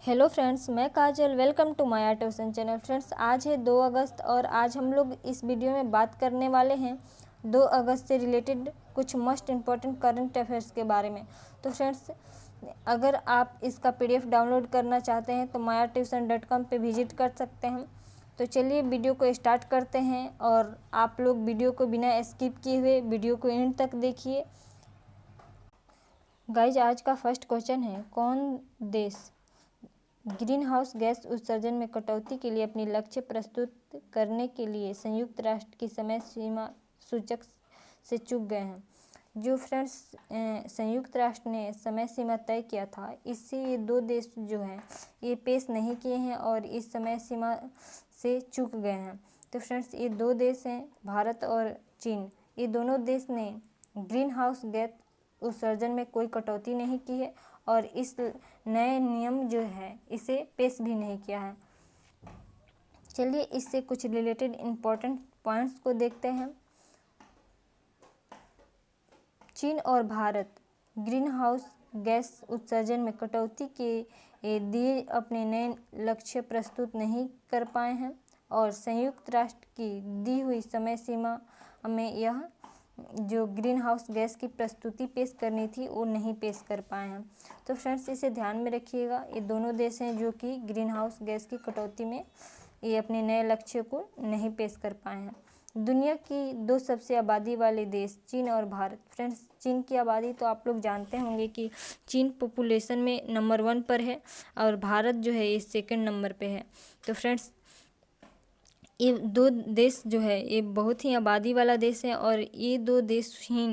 Hello friends, मैं Kajal. Welcome to my tuition channel. Friends, आज है 2 अगस्त और आज हम लोग इस वीडियो में बात करने वाले हैं 2 अगस्त से रिलेटेड कुछ मोस्ट इम्पॉर्टेंट करंट अफेयर्स के बारे में। तो फ्रेंड्स, अगर आप इसका PDF डाउनलोड करना चाहते हैं तो mytuition.com पे विजिट कर सकते हैं। तो चलिए वीडियो को स्टार्ट करते हैं और आप लोग वीडियो को बिना स्किप किए हुए वीडियो को एंड तक देखिए। गाइज, आज का फर्स्ट क्वेश्चन है, कौन देश ग्रीन हाउस गैस उत्सर्जन में कटौती के लिए अपनी लक्ष्य प्रस्तुत करने के लिए संयुक्त राष्ट्र की समय सीमा सूचक से चूक गए हैं। जो फ्रेंड्स, संयुक्त राष्ट्र ने समय सीमा तय किया था, इससे ये 2 देश जो हैं ये पेश नहीं किए हैं और इस समय सीमा से चूक गए हैं। तो फ्रेंड्स, ये 2 देश हैं, भारत और चीन। ये दोनों देश ने ग्रीन हाउस गैस उत्सर्जन में कोई कटौती नहीं की है और इस नए नियम जो है इसे पेश भी नहीं किया है। चलिए इससे कुछ रिलेटेड इम्पोर्टेंट पॉइंट्स को देखते हैं। चीन और भारत ग्रीन हाउस गैस उत्सर्जन में कटौती के दिए अपने नए लक्ष्य प्रस्तुत नहीं कर पाए हैं और संयुक्त राष्ट्र की दी हुई समय सीमा में यह जो ग्रीन हाउस गैस की प्रस्तुति पेश करनी थी वो नहीं पेश कर पाए हैं। तो फ्रेंड्स, इसे ध्यान में रखिएगा। ये दोनों देश हैं जो कि ग्रीन हाउस गैस की कटौती में ये अपने नए लक्ष्य को नहीं पेश कर पाए हैं। दुनिया की 2 सबसे आबादी वाले देश चीन और भारत। फ्रेंड्स, चीन की आबादी तो आप लोग जानते होंगे कि चीन पॉपुलेशन में नंबर 1 पर है और भारत जो है ये 2nd नंबर पे है। तो फ्रेंड्स, ये 2 देश जो है ये बहुत ही आबादी वाला देश है और ये 2 देश ही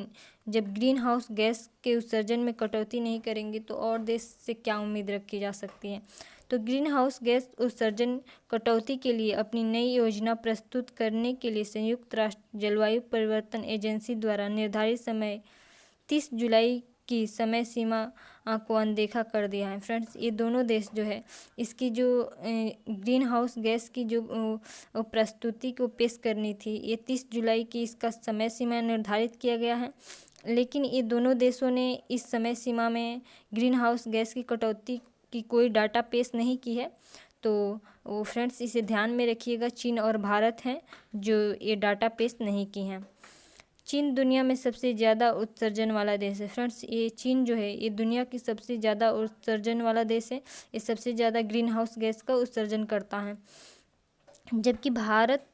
जब ग्रीन हाउस गैस के उत्सर्जन में कटौती नहीं करेंगे तो और देश से क्या उम्मीद रखी जा सकती है। तो ग्रीन हाउस गैस उत्सर्जन कटौती के लिए अपनी नई योजना प्रस्तुत करने के लिए संयुक्त राष्ट्र जलवायु परिवर्तन एजेंसी द्वारा निर्धारित समय 30 जुलाई की समय सीमा को अनदेखा कर दिया है। फ्रेंड्स, ये दोनों देश जो है इसकी जो ग्रीन हाउस गैस की जो प्रस्तुति को पेश करनी थी, ये 30 जुलाई की इसका समय सीमा निर्धारित किया गया है, लेकिन ये दोनों देशों ने इस समय सीमा में ग्रीन हाउस गैस की कटौती की कोई डाटा पेश नहीं की है। तो वो फ्रेंड्स, इसे ध्यान में रखिएगा, चीन और भारत हैं जो ये डाटा पेश नहीं की हैं। चीन दुनिया में सबसे ज़्यादा उत्सर्जन वाला देश है। फ्रेंड्स, ये चीन जो है ये दुनिया की सबसे ज़्यादा उत्सर्जन वाला देश है। ये सबसे ज़्यादा ग्रीन हाउस गैस का उत्सर्जन करता है, जबकि भारत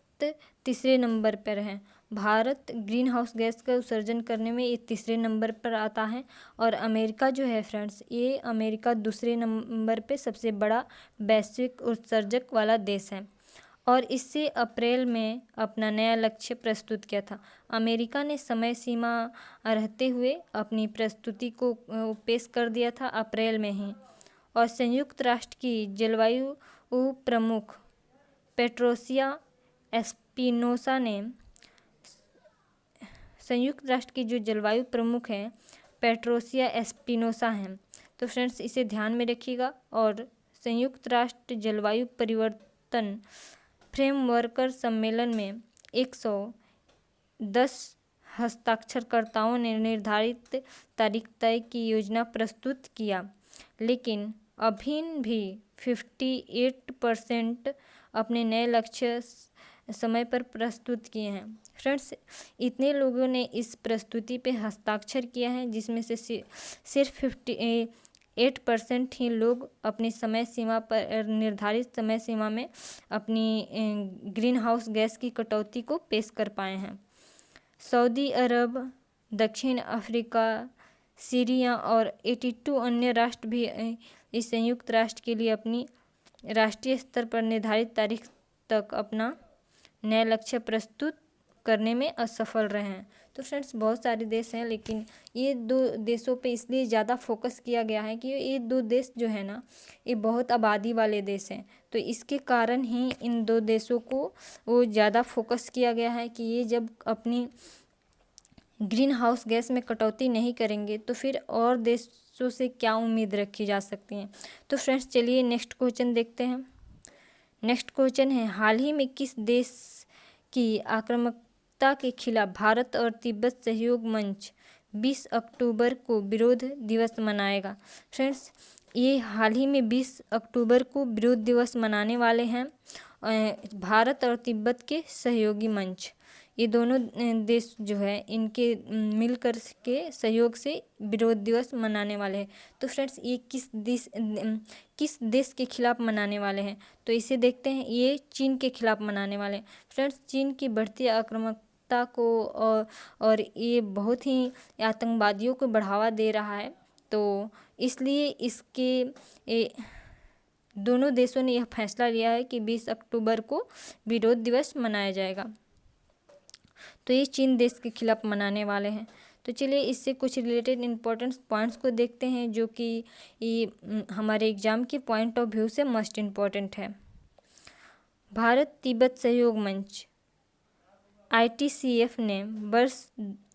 3रे नंबर पर है। भारत ग्रीन हाउस गैस का उत्सर्जन करने में ये 3रे नंबर पर आता है और अमेरिका जो है फ्रेंड्स, ये अमेरिका 2रे नंबर पे सबसे बड़ा वैश्विक उत्सर्जक वाला देश है और इससे अप्रैल में अपना नया लक्ष्य प्रस्तुत किया था। अमेरिका ने समय सीमा रहते हुए अपनी प्रस्तुति को पेश कर दिया था अप्रैल में ही। और संयुक्त राष्ट्र की जलवायु प्रमुख पेट्रोसिया एस्पिनोसा ने संयुक्त राष्ट्र की जो जलवायु प्रमुख हैं पेट्रोसिया एस्पिनोसा हैं। तो फ्रेंड्स, इसे ध्यान में रखिएगा। और संयुक्त राष्ट्र जलवायु परिवर्तन फ्रेमवर्कर सम्मेलन में 110 हस्ताक्षरकर्ताओं ने निर्धारित तारीख तय की योजना प्रस्तुत किया, लेकिन अभी भी 58% अपने नए लक्ष्य समय पर प्रस्तुत किए हैं। फ्रेंड्स, इतने लोगों ने इस प्रस्तुति पे हस्ताक्षर किया है जिसमें से सिर्फ 58% ही लोग अपनी समय सीमा पर निर्धारित समय सीमा में अपनी ग्रीन हाउस गैस की कटौती को पेश कर पाए हैं। सऊदी अरब, दक्षिण अफ्रीका, सीरिया और 82 अन्य राष्ट्र भी इस संयुक्त राष्ट्र के लिए अपनी राष्ट्रीय स्तर पर निर्धारित तारीख तक अपना नया लक्ष्य प्रस्तुत करने में असफल रहे हैं। तो फ्रेंड्स, बहुत सारे देश हैं, लेकिन ये 2 देशों पे इसलिए ज़्यादा फोकस किया गया है कि ये 2 देश जो है ना ये बहुत आबादी वाले देश हैं। तो इसके कारण ही इन 2 देशों को वो ज़्यादा फोकस किया गया है कि ये जब अपनी ग्रीन हाउस गैस में कटौती नहीं करेंगे तो फिर और देशों से क्या उम्मीद रखी जा सकती है। तो फ्रेंड्स, चलिए नेक्स्ट क्वेश्चन देखते हैं। नेक्स्ट क्वेश्चन है, हाल ही में किस देश की आक्रामकता के खिलाफ भारत और तिब्बत सहयोग मंच 20 अक्टूबर को विरोध दिवस मनाएगा। फ्रेंड्स, ये हाल ही में 20 अक्टूबर को विरोध दिवस मनाने वाले हैं। भारत और तिब्बत के सहयोगी मंच, ये दोनों देश जो है इनके मिलकर के सहयोग से विरोध दिवस मनाने वाले हैं। तो फ्रेंड्स ये किस देश के खिलाफ मनाने वाले हैं, तो इसे देखते हैं। ये चीन के खिलाफ मनाने वाले हैं। फ्रेंड्स चीन की बढ़ती आक्रामकता को और ये बहुत ही आतंकवादियों को बढ़ावा दे रहा है, तो इसलिए दोनों देशों ने यह फैसला लिया है कि 20 अक्टूबर को विरोध दिवस मनाया जाएगा। तो ये चीन देश के खिलाफ मनाने वाले हैं। तो चलिए इससे कुछ रिलेटेड इम्पोर्टेंट पॉइंट्स को देखते हैं जो कि ये हमारे एग्जाम के पॉइंट ऑफ व्यू से मस्ट इम्पॉर्टेंट है। भारत तिब्बत सहयोग मंच ITCF ने वर्ष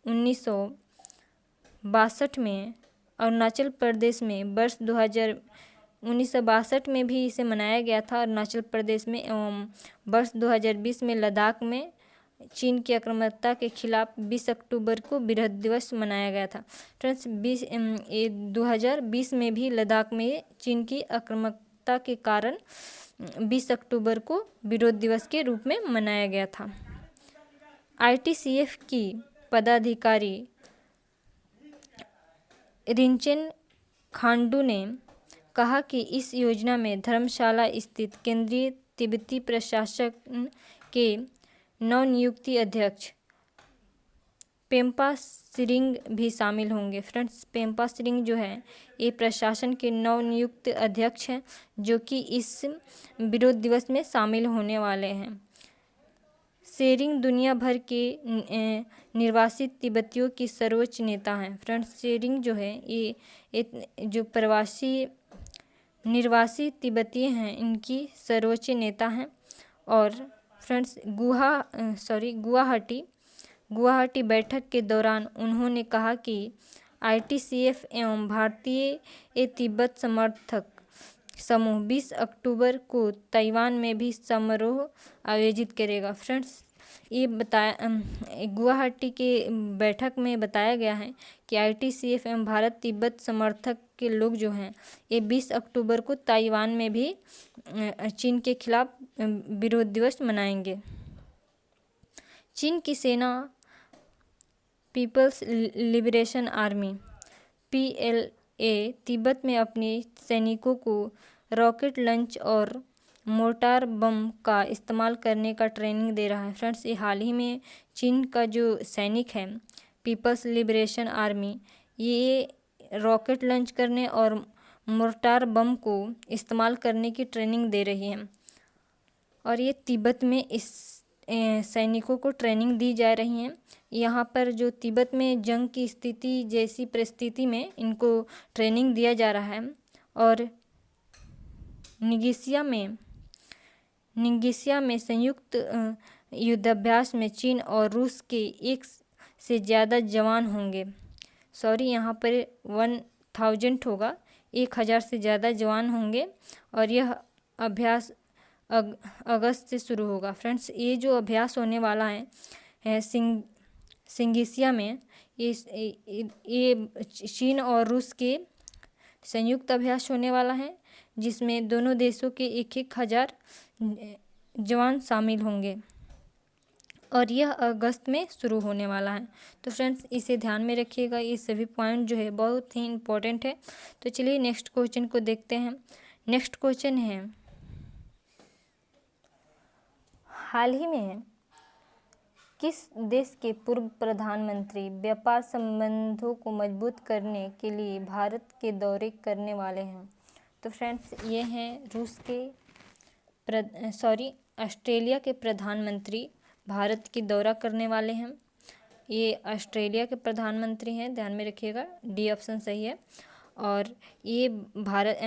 1962 में, अरुणाचल प्रदेश में वर्ष 1962 में भी इसे मनाया गया था अरुणाचल प्रदेश में, एवं वर्ष 2020 में लद्दाख में चीन की आक्रामकता के खिलाफ 20 अक्टूबर को विरोध दिवस मनाया गया था। फ्रेंड्स 2020 में भी लद्दाख में चीन की आक्रामकता के कारण 20 अक्टूबर को विरोध दिवस के रूप में मनाया गया था। ITCF की पदाधिकारी रिंचेन खांडू ने कहा कि इस योजना में धर्मशाला स्थित केंद्रीय तिब्बती प्रशासन के नवनियुक्ति अध्यक्ष पेम्पा सिरिंग भी शामिल होंगे। फ्रेंड्स पेम्पा सिरिंग जो है ये प्रशासन के नवनियुक्त अध्यक्ष हैं जो कि इस विरोध दिवस में शामिल होने वाले हैं। शेरिंग दुनिया भर के निर्वासित तिब्बतियों की सर्वोच्च नेता हैं। फ्रेंड्स शेरिंग जो है ये जो निर्वासित तिब्बती हैं इनकी सर्वोच्च नेता हैं। और फ्रेंड्स गुवाहाटी बैठक के दौरान उन्होंने कहा कि ITCF एवं भारतीय तिब्बत समर्थक समूह 20 अक्टूबर को ताइवान में भी समारोह आयोजित करेगा। फ्रेंड्स ये गुवाहाटी के बैठक में बताया गया है कि ITCF एवं भारत तिब्बत समर्थक के लोग जो हैं ये 20 अक्टूबर को ताइवान में भी चीन के खिलाफ विरोध दिवस मनाएंगे। चीन की सेना People's Liberation Army PLA Tibet में अपने सैनिकों को रॉकेट लॉन्च और मोर्टार बम का इस्तेमाल करने का ट्रेनिंग दे रहा है। फ्रेंड्स ये हाल ही में चीन का जो सैनिक है पीपल्स लिबरेशन आर्मी ये रॉकेट लॉन्च करने और मोर्टार बम को इस्तेमाल करने की ट्रेनिंग दे रही है। और ये तिब्बत में इस सैनिकों को ट्रेनिंग दी जा रही है। यहाँ पर जो तिब्बत में जंग की स्थिति जैसी परिस्थिति में इनको ट्रेनिंग दिया जा रहा है। और निगेसिया में संयुक्त युद्धाभ्यास में चीन और रूस के 1 से ज़्यादा जवान होंगे। यहाँ पर 1000 होगा, 1000 से ज़्यादा जवान होंगे और यह अभ्यास अगस्त से शुरू होगा। फ्रेंड्स ये जो अभ्यास होने वाला है सिंगेसिया में ये चीन और रूस के संयुक्त अभ्यास होने वाला है जिसमें दोनों देशों के 1000 जवान शामिल होंगे और यह अगस्त में शुरू होने वाला है। तो फ्रेंड्स इसे ध्यान में रखिएगा, ये सभी पॉइंट जो है बहुत ही इम्पोर्टेंट है। तो चलिए नेक्स्ट क्वेश्चन को देखते हैं। नेक्स्ट क्वेश्चन है, हाल ही में किस देश के पूर्व प्रधानमंत्री व्यापार संबंधों को मजबूत करने के लिए भारत के दौरे करने वाले हैं? तो फ्रेंड्स ये हैं ऑस्ट्रेलिया के प्रधानमंत्री भारत की दौरा करने वाले हैं। ये ऑस्ट्रेलिया के प्रधानमंत्री हैं, ध्यान में रखिएगा, डी ऑप्शन सही है। और ये भारत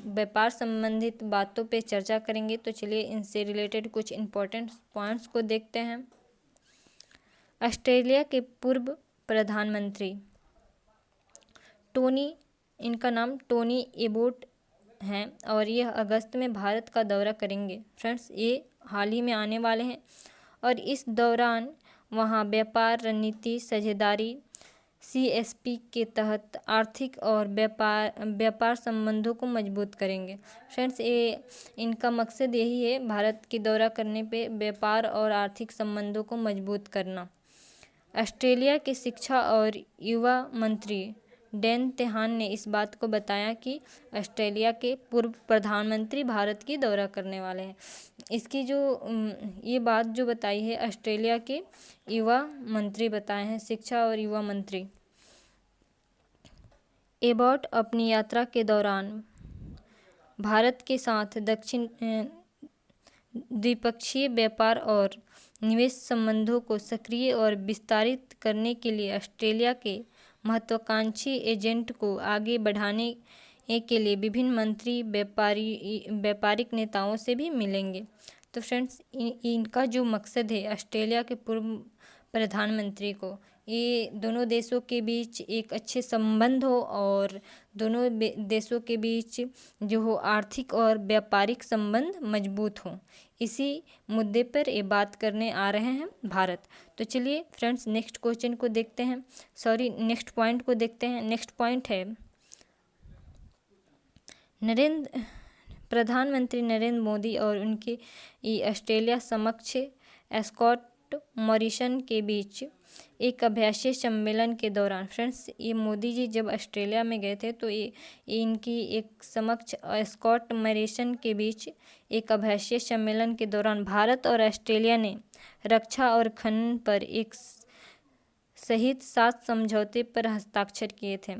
व्यापार संबंधित बातों पे चर्चा करेंगे। तो चलिए इनसे रिलेटेड कुछ इम्पोर्टेंट पॉइंट्स को देखते हैं। ऑस्ट्रेलिया के पूर्व प्रधानमंत्री इनका नाम टोनी एबोट हैं और यह अगस्त में भारत का दौरा करेंगे। फ्रेंड्स ये हाल ही में आने वाले हैं और इस दौरान वहाँ व्यापार रणनीति, साझेदारी, CSP के तहत आर्थिक और व्यापार संबंधों को मजबूत करेंगे। फ्रेंड्स, ये इनका मकसद यही है, भारत की दौरा करने पे व्यापार और आर्थिक संबंधों को मजबूत करना। ऑस्ट्रेलिया के शिक्षा और युवा मंत्री डैन तेहान ने इस बात को बताया कि ऑस्ट्रेलिया के पूर्व प्रधानमंत्री भारत की दौरा करने वाले हैं। इसकी जो ये बात जो बताई है ऑस्ट्रेलिया के युवा मंत्री बताए हैं, शिक्षा और युवा मंत्री। एबॉट अपनी यात्रा के दौरान भारत के साथ द्विपक्षीय व्यापार और निवेश संबंधों को सक्रिय और विस्तारित करने के लिए ऑस्ट्रेलिया के महत्वाकांक्षी एजेंट को आगे बढ़ाने के लिए विभिन्न मंत्री व्यापारिक नेताओं से भी मिलेंगे। तो फ्रेंड्स, इनका जो मकसद है ऑस्ट्रेलिया के पूर्व प्रधानमंत्री को, ये दोनों देशों के बीच एक अच्छे संबंध हो और दोनों देशों के बीच जो हो आर्थिक और व्यापारिक संबंध मजबूत हों, इसी मुद्दे पर ये बात करने आ रहे हैं भारत। तो चलिए फ्रेंड्स, नेक्स्ट क्वेश्चन को देखते हैं, नेक्स्ट पॉइंट को देखते हैं। नेक्स्ट पॉइंट है, प्रधानमंत्री नरेंद्र मोदी और उनके ऑस्ट्रेलिया समक्ष स्कॉट मॉरिसन के बीच एक अभ्यासीय सम्मेलन के दौरान। फ्रेंड्स, ये मोदी जी जब ऑस्ट्रेलिया में गए थे तो ये इनकी एक समक्ष स्कॉट मॉरिसन के बीच एक अभ्यासीय सम्मेलन के दौरान भारत और ऑस्ट्रेलिया ने रक्षा और खनन पर एक सहित 7 समझौते पर हस्ताक्षर किए थे।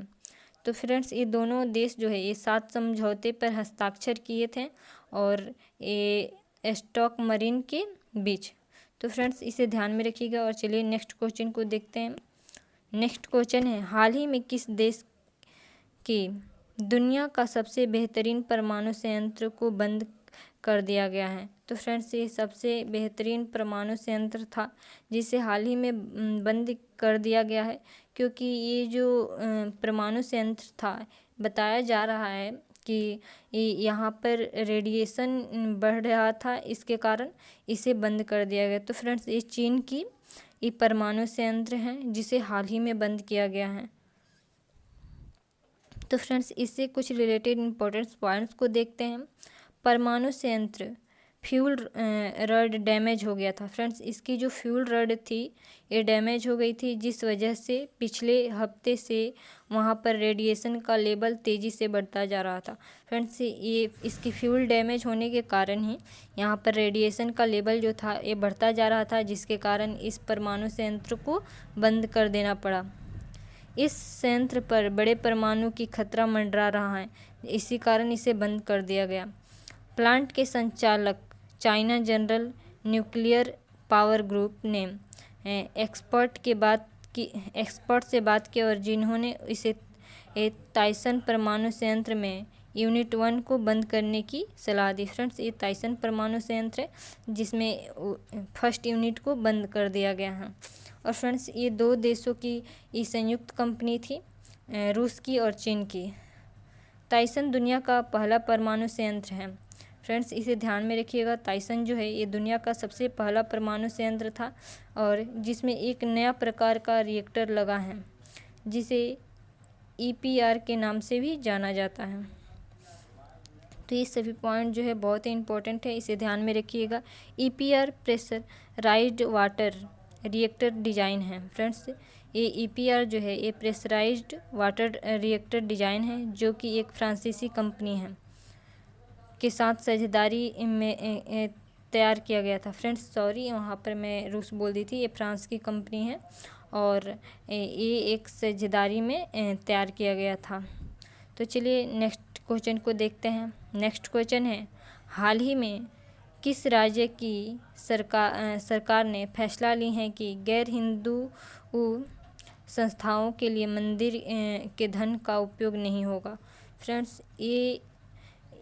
तो फ्रेंड्स, ये दोनों देश जो है ये 7 समझौते पर हस्ताक्षर किए थे और ये स्टॉक मरीन के बीच। तो फ्रेंड्स, इसे ध्यान में रखिएगा। और चलिए नेक्स्ट क्वेश्चन को देखते हैं। नेक्स्ट क्वेश्चन है, हाल ही में किस देश की दुनिया का सबसे बेहतरीन परमाणु संयंत्र को बंद कर दिया गया है? तो फ्रेंड्स, ये सबसे बेहतरीन परमाणु संयंत्र था जिसे हाल ही में बंद कर दिया गया है, क्योंकि ये जो परमाणु संयंत्र था, बताया जा रहा है कि यहाँ पर रेडिएशन बढ़ रहा था, इसके कारण इसे बंद कर दिया गया। तो फ्रेंड्स, ये चीन की ये परमाणु संयंत्र है जिसे हाल ही में बंद किया गया है। तो फ्रेंड्स, इससे कुछ रिलेटेड इम्पोर्टेंट पॉइंट्स को देखते हैं। परमाणु संयंत्र फ्यूल रॉड डैमेज हो गया था। फ्रेंड्स, इसकी जो फ्यूल रॉड थी ये डैमेज हो गई थी, जिस वजह से पिछले हफ्ते से वहाँ पर रेडिएशन का लेवल तेज़ी से बढ़ता जा रहा था। फ्रेंड्स, ये इसकी फ्यूल डैमेज होने के कारण ही यहाँ पर रेडिएशन का लेवल जो था ये बढ़ता जा रहा था, जिसके कारण इस परमाणु संयंत्र को बंद कर देना पड़ा। इस संयंत्र पर बड़े परमाणु की खतरा मंडरा रहा है, इसी कारण इसे बंद कर दिया गया। प्लांट के संचालक China general nuclear power group ने एक्सपर्ट से बात की और जिन्होंने इसे ताइसन परमाणु संयंत्र में यूनिट 1 को बंद करने की सलाह दी। फ्रेंड्स, ये ताइसन परमाणु संयंत्र है जिसमें फर्स्ट यूनिट को बंद कर दिया गया है। और फ्रेंड्स, ये 2 देशों की ये संयुक्त कंपनी थी, रूस की और चीन की। ताइसन दुनिया का पहला परमाणु संयंत्र है। फ्रेंड्स, इसे ध्यान में रखिएगा। ताइसन जो है ये दुनिया का सबसे पहला परमाणु संयंत्र था और जिसमें एक नया प्रकार का रिएक्टर लगा है जिसे EPR के नाम से भी जाना जाता है। तो ये सभी पॉइंट जो है बहुत ही इंपॉर्टेंट है, इसे ध्यान में रखिएगा। EPR pressurised water reactor design है। फ्रेंड्स, ये EPR जो है ये प्रेशराइज्ड वाटर रिएक्टर डिज़ाइन है जो कि एक फ्रांसीसी कंपनी है के साथ साझेदारी में तैयार किया गया था। फ्रेंड्स, सॉरी, वहाँ पर मैं रूस बोल दी थी, ये फ्रांस की कंपनी है और ये एक साझेदारी में तैयार किया गया था। तो चलिए नेक्स्ट क्वेश्चन को देखते हैं। नेक्स्ट क्वेश्चन है, हाल ही में किस राज्य की सरकार ने फैसला ली है कि गैर हिंदू संस्थाओं के लिए मंदिर के धन का उपयोग नहीं होगा? फ्रेंड्स, ये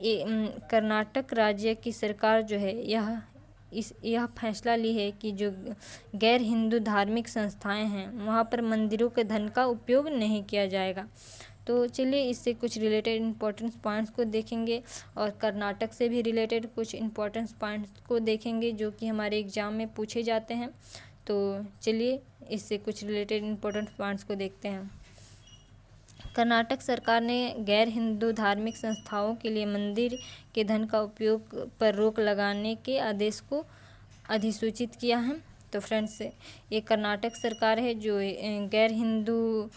कर्नाटक राज्य की सरकार जो है यह फैसला ली है कि जो गैर हिंदू धार्मिक संस्थाएं हैं वहाँ पर मंदिरों के धन का उपयोग नहीं किया जाएगा। तो चलिए इससे कुछ रिलेटेड इम्पोर्टेंट पॉइंट्स को देखेंगे और कर्नाटक से भी रिलेटेड कुछ इम्पोर्टेंट पॉइंट्स को देखेंगे जो कि हमारे एग्ज़ाम में पूछे जाते हैं। तो चलिए इससे कुछ रिलेटेड इम्पोर्टेंट पॉइंट्स को देखते हैं। कर्नाटक सरकार ने गैर हिंदू धार्मिक संस्थाओं के लिए मंदिर के धन का उपयोग पर रोक लगाने के आदेश को अधिसूचित किया है। तो फ्रेंड्स, ये कर्नाटक सरकार है जो गैर हिंदू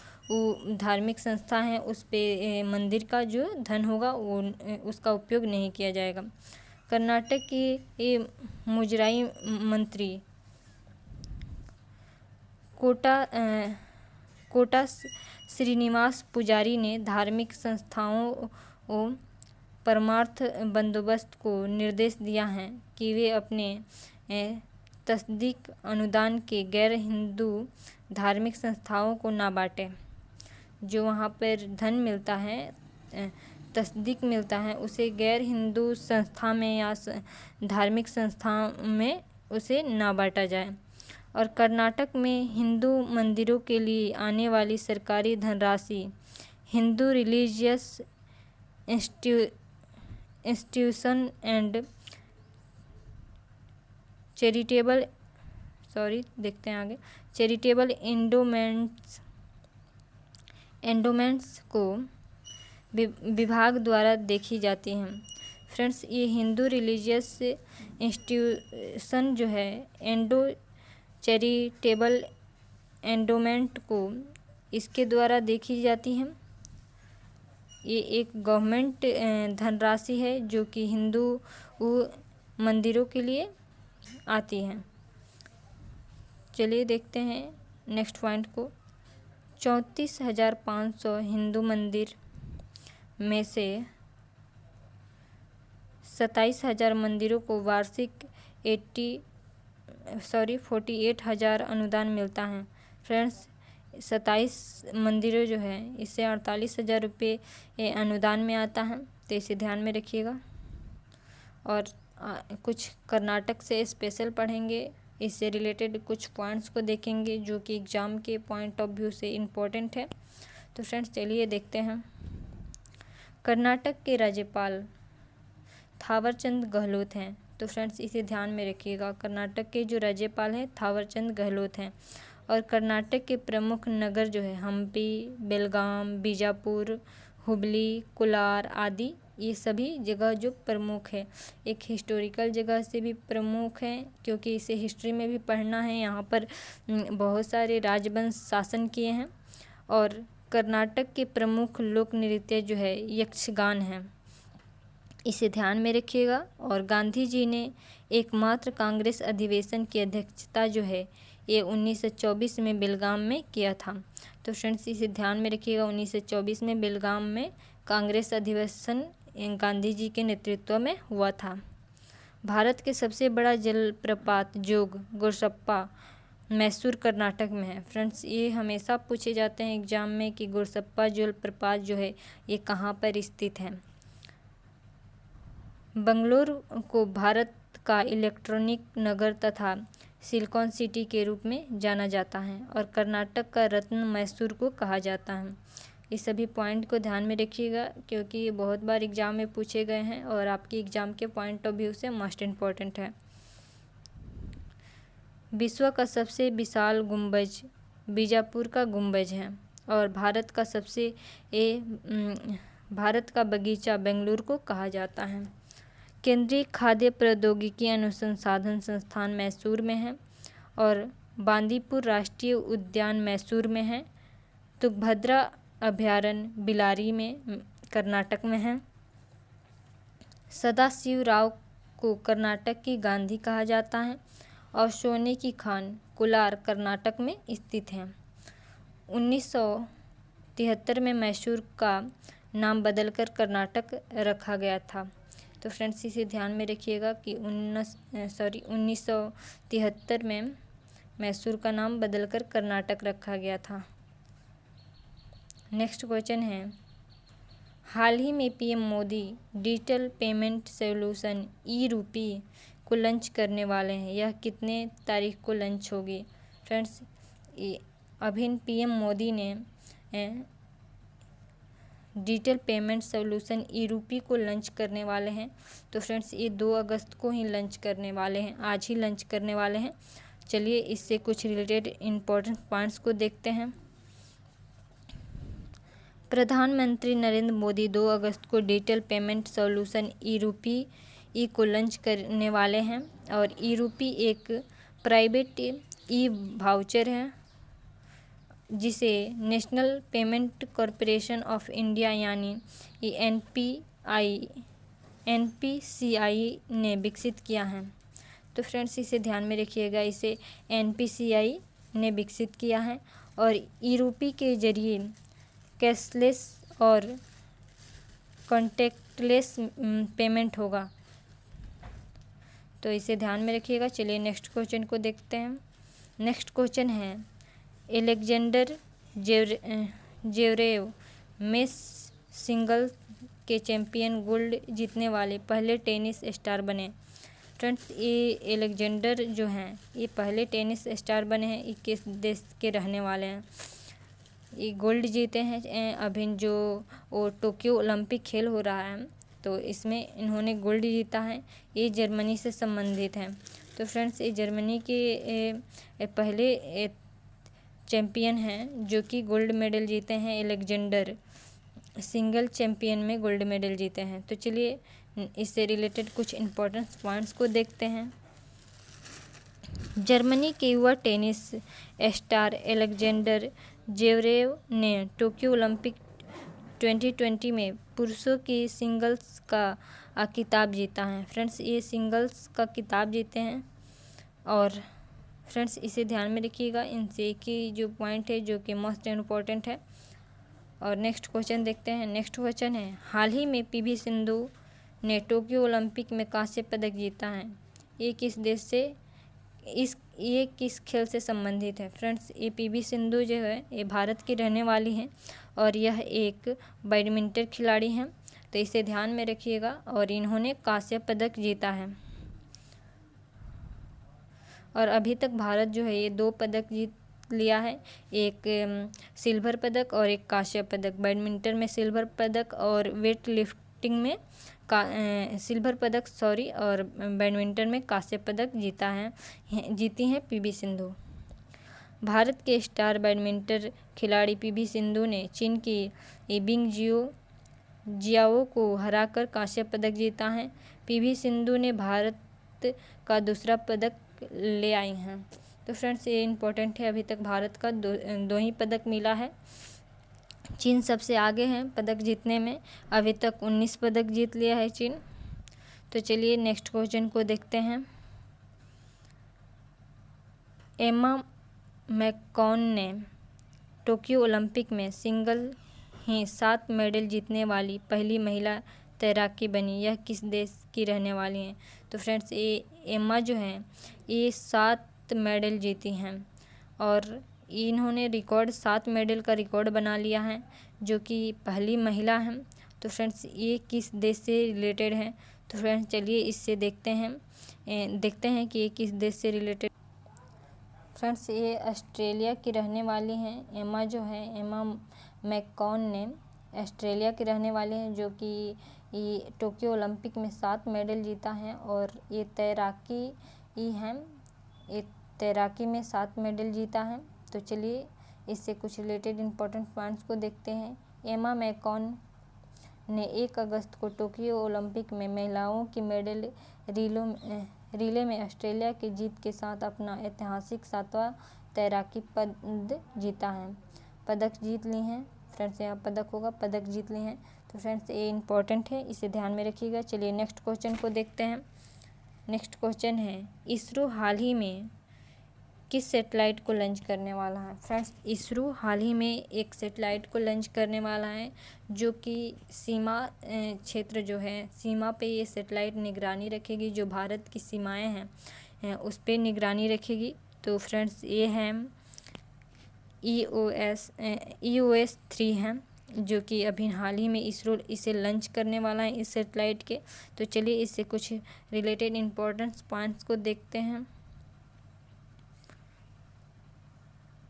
धार्मिक संस्था है उस पे मंदिर का जो धन होगा वो उसका उपयोग नहीं किया जाएगा। कर्नाटक की ये मुजराई मंत्री कोटा श्रीनिवास पुजारी ने धार्मिक संस्थाओं परमार्थ बंदोबस्त को निर्देश दिया है कि वे अपने तस्दीक अनुदान के गैर हिंदू धार्मिक संस्थाओं को ना बांटें। जो वहाँ पर धन मिलता है, तस्दीक मिलता है, उसे गैर हिंदू संस्था में या धार्मिक संस्था में उसे ना बांटा जाए। और कर्नाटक में हिंदू मंदिरों के लिए आने वाली सरकारी धनराशि Hindu religious institution and charitable endowments को विभाग द्वारा देखी जाती हैं। फ्रेंड्स, ये हिंदू रिलीजियस इंस्टीट्यूशन जो है चैरिटेबल एंडोमेंट को इसके द्वारा देखी जाती है। ये एक गवर्नमेंट धनराशि है जो कि हिंदू मंदिरों के लिए आती हैं। चलिए देखते हैं नेक्स्ट पॉइंट को। 34,500 हिंदू मंदिर में से 27,000 मंदिरों को वार्षिक 48,000 अनुदान मिलता है। फ्रेंड्स, 27 मंदिरों जो है इससे 48,000 रुपये अनुदान में आता है, तो इसे ध्यान में रखिएगा। और कुछ कर्नाटक से स्पेशल पढ़ेंगे, इससे रिलेटेड कुछ पॉइंट्स को देखेंगे जो कि एग्ज़ाम के पॉइंट ऑफ व्यू से इम्पोर्टेंट है। तो फ्रेंड्स, चलिए देखते हैं। कर्नाटक के राज्यपाल थावरचंद गहलोत हैं। तो फ्रेंड्स, इसे ध्यान में रखिएगा। कर्नाटक के जो राज्यपाल हैं थावरचंद गहलोत हैं। और कर्नाटक के प्रमुख नगर जो है हम्पी, बेलगाम, बीजापुर, हुबली, कोलार आदि, ये सभी जगह जो प्रमुख है, एक हिस्टोरिकल जगह से भी प्रमुख हैं क्योंकि इसे हिस्ट्री में भी पढ़ना है। यहाँ पर बहुत सारे राजवंश शासन किए हैं। और कर्नाटक के प्रमुख लोक नृत्य जो है यक्षगान है, इसे ध्यान में रखिएगा। और गांधी जी ने एकमात्र कांग्रेस अधिवेशन की अध्यक्षता जो है ये 1924 में बेलगाम में किया था। तो फ्रेंड्स, इसे ध्यान में रखिएगा। 1924 में बेलगाम में कांग्रेस अधिवेशन गांधी जी के नेतृत्व में हुआ था। भारत के सबसे बड़ा जलप्रपात जोग गुरसप्पा मैसूर कर्नाटक में है। फ्रेंड्स, ये हमेशा पूछे जाते हैं एग्जाम में कि गुरसप्पा जलप्रपात जो है ये कहाँ पर स्थित है। बंगलुरु को भारत का इलेक्ट्रॉनिक नगर तथा सिलिकॉन सिटी के रूप में जाना जाता है। और कर्नाटक का रत्न मैसूर को कहा जाता है। इस सभी पॉइंट को ध्यान में रखिएगा क्योंकि ये बहुत बार एग्जाम में पूछे गए हैं और आपकी एग्जाम के पॉइंट ऑफ व्यू से मोस्ट इम्पॉर्टेंट है। विश्व का सबसे विशाल गुंबज बीजापुर का गुंबज है। और भारत का बगीचा बेंगलुरु को कहा जाता है। केंद्रीय खाद्य प्रौद्योगिकी अनुसंधान संस्थान मैसूर में है। और बांदीपुर राष्ट्रीय उद्यान मैसूर में है। तुंगभद्रा अभयारण्य बिलारी में कर्नाटक में है। सदाशिव राव को कर्नाटक की गांधी कहा जाता है। और सोने की खान कोलार कर्नाटक में स्थित है। 1973 में मैसूर का नाम बदलकर कर्नाटक रखा गया था। तो फ्रेंड्स, इसे ध्यान में रखिएगा कि 1973 में मैसूर का नाम बदलकर कर्नाटक रखा गया था। नेक्स्ट क्वेश्चन है, हाल ही में PM Modi digital payment solution e-rupee को लॉन्च करने वाले हैं। यह कितने तारीख को लॉन्च होगी? फ्रेंड्स, अभी पीएम मोदी ने डिजिटल पेमेंट सॉल्यूशन ई-रूपी को लॉन्च करने वाले हैं। तो फ्रेंड्स, ये 2 अगस्त को ही लॉन्च करने वाले हैं, आज ही लॉन्च करने वाले हैं। चलिए इससे कुछ रिलेटेड इम्पोर्टेंट पॉइंट्स को देखते हैं। प्रधानमंत्री नरेंद्र मोदी 2 अगस्त को डिजिटल पेमेंट सॉल्यूशन ई को लॉन्च करने वाले हैं। और ई एक प्राइवेट ई वाउचर है जिसे national payment corporation of India यानी NPCI ने विकसित किया है। तो फ्रेंड्स इसे ध्यान में रखिएगा, इसे NPCI ने विकसित किया है। और ई के जरिए कैशलेस और कॉन्टैक्टलेस पेमेंट होगा, तो इसे ध्यान में रखिएगा। चलिए नेक्स्ट क्वेश्चन को देखते हैं। नेक्स्ट क्वेश्चन है, एलेक्जेंडर जेवरेव मेस सिंगल के चैंपियन गोल्ड जीतने वाले पहले टेनिस स्टार बने। फ्रेंड्स ये एलेक्जेंडर जो हैं ये पहले टेनिस स्टार बने हैं। ये किस देश के रहने वाले हैं? ये गोल्ड जीते हैं अभी जो वो टोक्यो ओलंपिक खेल हो रहा है तो इसमें इन्होंने गोल्ड जीता है। ये जर्मनी से संबंधित हैं। तो फ्रेंड्स ये जर्मनी के पहले चैंपियन हैं जो कि गोल्ड मेडल जीते हैं। एलेक्जेंडर सिंगल चैंपियन में गोल्ड मेडल जीते हैं। तो चलिए इससे रिलेटेड कुछ इम्पोर्टेंट पॉइंट्स को देखते हैं। जर्मनी के युवा टेनिस स्टार एलेक्जेंडर जेवरेव ने टोक्यो ओलंपिक 2020 में पुरुषों की सिंगल्स का खिताब जीता है। फ्रेंड्स ये सिंगल्स का खिताब जीते हैं। और फ्रेंड्स इसे ध्यान में रखिएगा, इनसे की जो पॉइंट है जो कि मोस्ट इम्पोर्टेंट है। और नेक्स्ट क्वेश्चन देखते हैं। नेक्स्ट क्वेश्चन है, हाल ही में PV सिंधु ने टोक्यो ओलंपिक में कांस्य पदक जीता है। ये किस देश से ये किस खेल से संबंधित है? फ्रेंड्स ये PV सिंधु जो है ये भारत की रहने वाली हैं और यह एक बैडमिंटन खिलाड़ी हैं। तो इसे ध्यान में रखिएगा। और इन्होंने कांस्य पदक जीता है। और अभी तक भारत जो है ये 2 पदक जीत लिया है, एक सिल्वर पदक और एक कांस्य पदक। बैडमिंटन में सिल्वर पदक और वेट लिफ्टिंग में सिल्वर पदक और बैडमिंटन में कांस्य पदक जीती हैं PV सिंधु। भारत के स्टार बैडमिंटन खिलाड़ी PV सिंधु ने चीन की बिंग जियाओ को हराकर कांस्य पदक जीता है। PV सिंधु ने भारत का दूसरा पदक ले आई हैं। तो फ्रेंड्स ये इम्पोर्टेंट है, अभी तक भारत का दो ही पदक मिला है। चीन सबसे आगे हैं पदक जीतने में, अभी तक 19 पदक जीत लिया है चीन। तो चलिए नेक्स्ट क्वेश्चन को देखते हैं। एमा मैकॉन ने टोक्यो ओलंपिक में सिंगल ही 7 मेडल जीतने वाली पहली महिला तैराकी बनी। यह किस देश की रहने वाली हैं? तो फ्रेंड्स ये एमा जो हैं ये 7 मेडल जीती हैं और इन्होंने 7 मेडल का रिकॉर्ड बना लिया है, जो कि पहली महिला हैं। तो फ्रेंड्स ये किस देश से रिलेटेड है? तो फ्रेंड्स चलिए इससे देखते हैं कि ये किस देश से रिलेटेड। फ्रेंड्स ये ऑस्ट्रेलिया की रहने वाली हैं। एमा जो है एमा मैकॉन ने ऑस्ट्रेलिया की रहने वाली हैं, जो कि टोक्यो ओलंपिक में 7 मेडल जीता है। और ये तैराकी में 7 मेडल जीता है। तो चलिए इससे कुछ रिलेटेड इम्पोर्टेंट पॉइंट्स को देखते हैं। एमा मैकॉन ने 1 अगस्त को टोक्यो ओलंपिक में महिलाओं की मेडल रिले में ऑस्ट्रेलिया की जीत के साथ अपना ऐतिहासिक 7वां तैराकी पदक जीत ली हैं। फ्रेंड्स यहाँ पदक होगा, पदक जीत ली हैं। तो फ्रेंड्स ये इम्पोर्टेंट है, इसे ध्यान में रखिएगा। चलिए नेक्स्ट क्वेश्चन को देखते हैं। नेक्स्ट क्वेश्चन है, इसरो हाल ही में किस सैटेलाइट को लॉन्च करने वाला है? फ्रेंड्स इसरो हाल ही में एक सैटेलाइट को लॉन्च करने वाला है, जो कि सीमा क्षेत्र जो है सीमा पे ये सैटेलाइट निगरानी रखेगी। जो भारत की सीमाएं हैं उस पर निगरानी रखेगी। तो फ्रेंड्स ये है EOS 3 हैं, जो कि अभी हाल ही में इसरो इसे लॉन्च करने वाला है इस सैटेलाइट के। तो चलिए इससे कुछ रिलेटेड इम्पोर्टेंट पॉइंट्स को देखते हैं।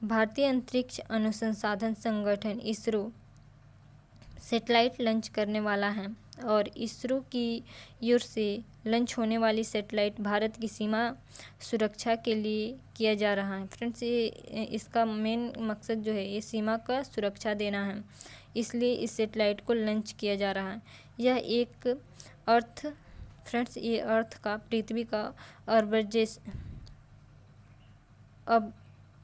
भारतीय अंतरिक्ष अनुसंधान संगठन इसरो सैटेलाइट लॉन्च करने वाला है। और इसरो की ओर से लॉन्च होने वाली सैटेलाइट भारत की सीमा सुरक्षा के लिए किया जा रहा है। फ्रेंड्स, ये इसका मेन मकसद जो है ये सीमा का सुरक्षा देना है, इसलिए इस सैटेलाइट को लॉन्च किया जा रहा है। यह एक अर्थ फ्रेंड्स ये अर्थ का पृथ्वी का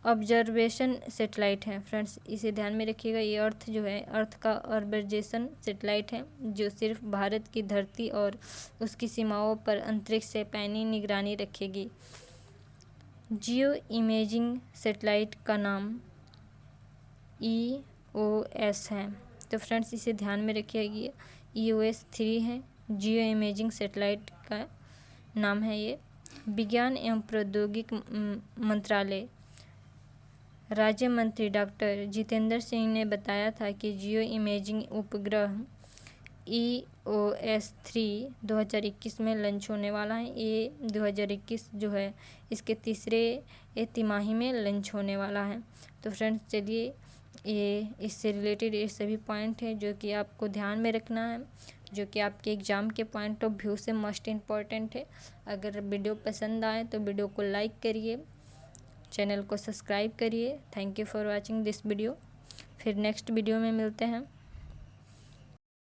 ऑब्जर्वेशन सैटेलाइट है। फ्रेंड्स, इसे ध्यान में रखिएगा, ये अर्थ जो है अर्थ का ऑब्जर्वेशन सैटेलाइट है जो सिर्फ भारत की धरती और उसकी सीमाओं पर अंतरिक्ष से पैनी निगरानी रखेगी। जियो इमेजिंग सैटेलाइट का नाम EOS है। तो फ्रेंड्स, इसे ध्यान में रखिएगा, EOS 3 है, जियो इमेजिंग सैटेलाइट का नाम है ये। विज्ञान एवं प्रौद्योगिकी मंत्रालय राज्य मंत्री डॉक्टर जितेंद्र सिंह ने बताया था कि जियो इमेजिंग उपग्रह EOS 3 2021 में लॉन्च होने वाला है। ये 2021 जो है इसके तीसरे तिमाही में लॉन्च होने वाला है। तो फ्रेंड्स, चलिए ये इससे रिलेटेड ये सभी पॉइंट है जो कि आपको ध्यान में रखना है, जो कि आपके एग्ज़ाम के पॉइंट ऑफ व्यू से मोस्ट इम्पॉर्टेंट है। अगर वीडियो पसंद आए तो वीडियो को लाइक करिए, चैनल को सब्सक्राइब करिए। Thank you for watching this video. फिर नेक्स्ट वीडियो में मिलते हैं।